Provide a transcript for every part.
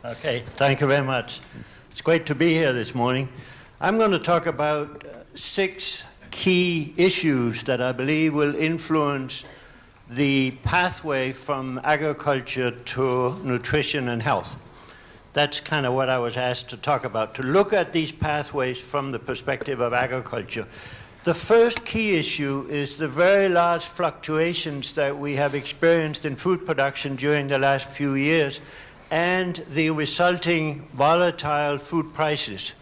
Okay, thank you very much. It's great to be here this morning. I'm going to talk about 6 key issues that I believe will influence the pathway from agriculture to nutrition and health. That's kind of what I was asked to talk about, to look at these pathways from the perspective of agriculture. The first key issue is the very large fluctuations that we have experienced in food production during the last few years and the resulting volatile food prices.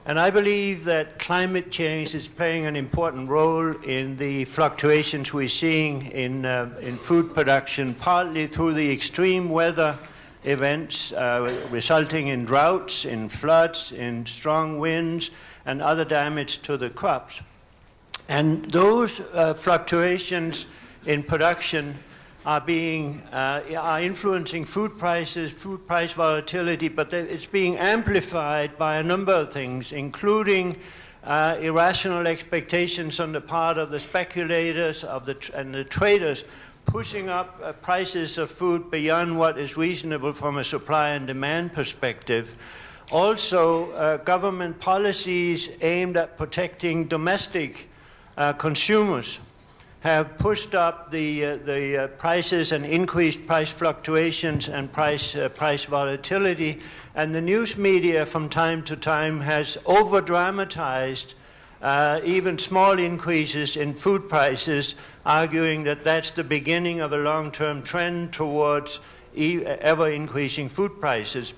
And I believe that climate change is playing an important role in the fluctuations we're seeing in food production, partly through the extreme weather events resulting in droughts, in floods, in strong winds, and other damage to the crops. And those fluctuations in production are influencing food prices, food price volatility, but it's being amplified by a number of things, including irrational expectations on the part of the speculators and the traders, pushing up prices of food beyond what is reasonable from a supply and demand perspective. Also, government policies aimed at protecting domestic consumers have pushed up the prices and increased price fluctuations and price volatility. And the news media from time to time has over-dramatized even small increases in food prices, arguing that that's the beginning of a long-term trend towards ever-increasing food prices.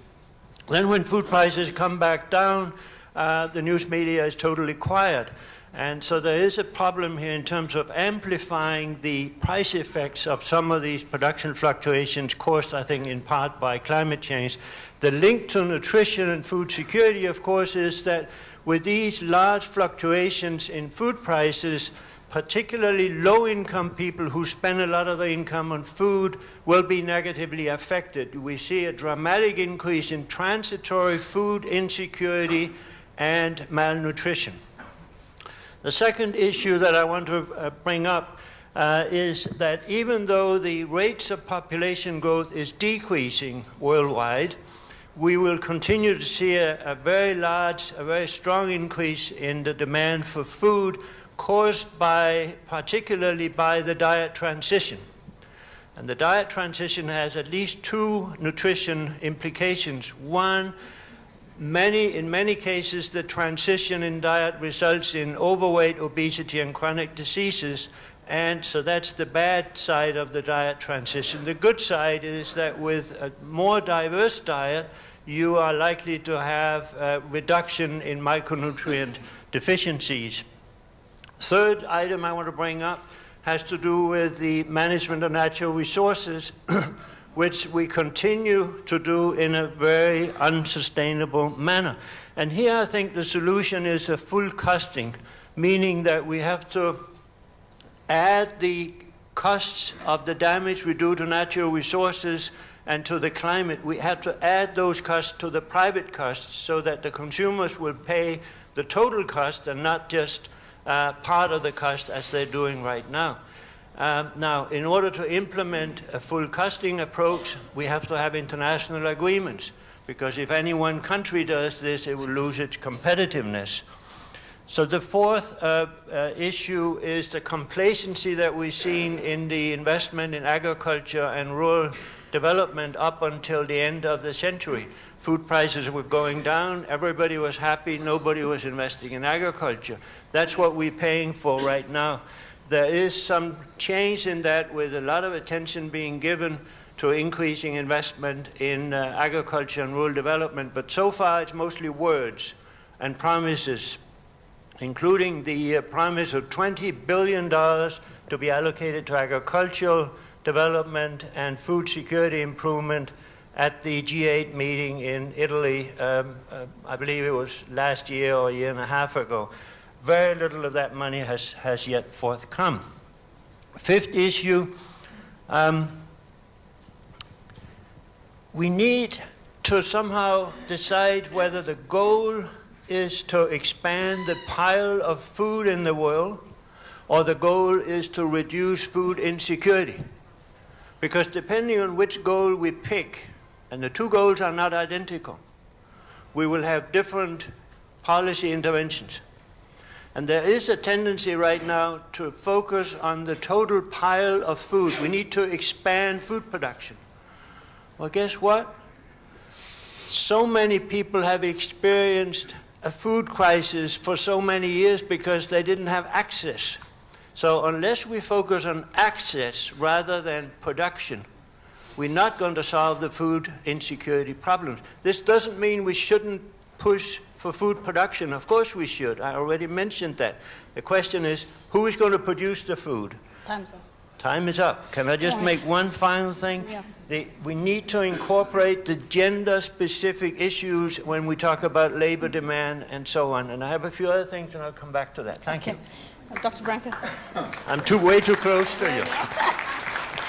Then when food prices come back down, the news media is totally quiet. And so there is a problem here in terms of amplifying the price effects of some of these production fluctuations caused, I think, in part by climate change. The link to nutrition and food security, of course, is that with these large fluctuations in food prices, particularly low-income people who spend a lot of their income on food will be negatively affected. We see a dramatic increase in transitory food insecurity and malnutrition. The second issue that I want to bring up is that even though the rates of population growth is decreasing worldwide, we will continue to see a very large, a very strong increase in the demand for food caused particularly by the diet transition. And the diet transition has at least 2 nutrition implications. One, in many cases, the transition in diet results in overweight, obesity, and chronic diseases. And so that's the bad side of the diet transition. The good side is that with a more diverse diet, you are likely to have a reduction in micronutrient deficiencies. Third item I want to bring up has to do with the management of natural resources, which we continue to do in a very unsustainable manner. And here I think the solution is a full costing, meaning that we have to add the costs of the damage we do to natural resources and to the climate. We have to add those costs to the private costs so that the consumers will pay the total cost and not just part of the cost as they're doing right now. Now, in order to implement a full costing approach, we have to have international agreements, because if any one country does this, it will lose its competitiveness. So the fourth issue is the complacency that we've seen in the investment in agriculture and rural development up until the end of the century. Food prices were going down, everybody was happy, nobody was investing in agriculture. That's what we're paying for right now. There is some change in that, with a lot of attention being given to increasing investment in agriculture and rural development, but so far it's mostly words and promises, including the promise of $20 billion to be allocated to agricultural development and food security improvement at the G8 meeting in Italy, I believe it was last year or a year and a half ago. Very little of that money has yet forthcome. Fifth issue, we need to somehow decide whether the goal is to expand the pile of food in the world, or the goal is to reduce food insecurity. Because depending on which goal we pick, And the two goals are not identical. We will have different policy interventions. And there is a tendency right now to focus on the total pile of food. We need to expand food production. Well, guess what? So many people have experienced a food crisis for so many years because they didn't have access. So unless we focus on access rather than production, we're not going to solve the food insecurity problems. This doesn't mean we shouldn't push for food production. Of course we should. I already mentioned that. The question is, who is going to produce the food? Time's up. Time is up. Can I just make one final thing? Yeah. We need to incorporate the gender-specific issues when we talk about labor demand and so on. And I have a few other things, and I'll come back to that. Thank you. Dr. Branca. I'm way too close to you.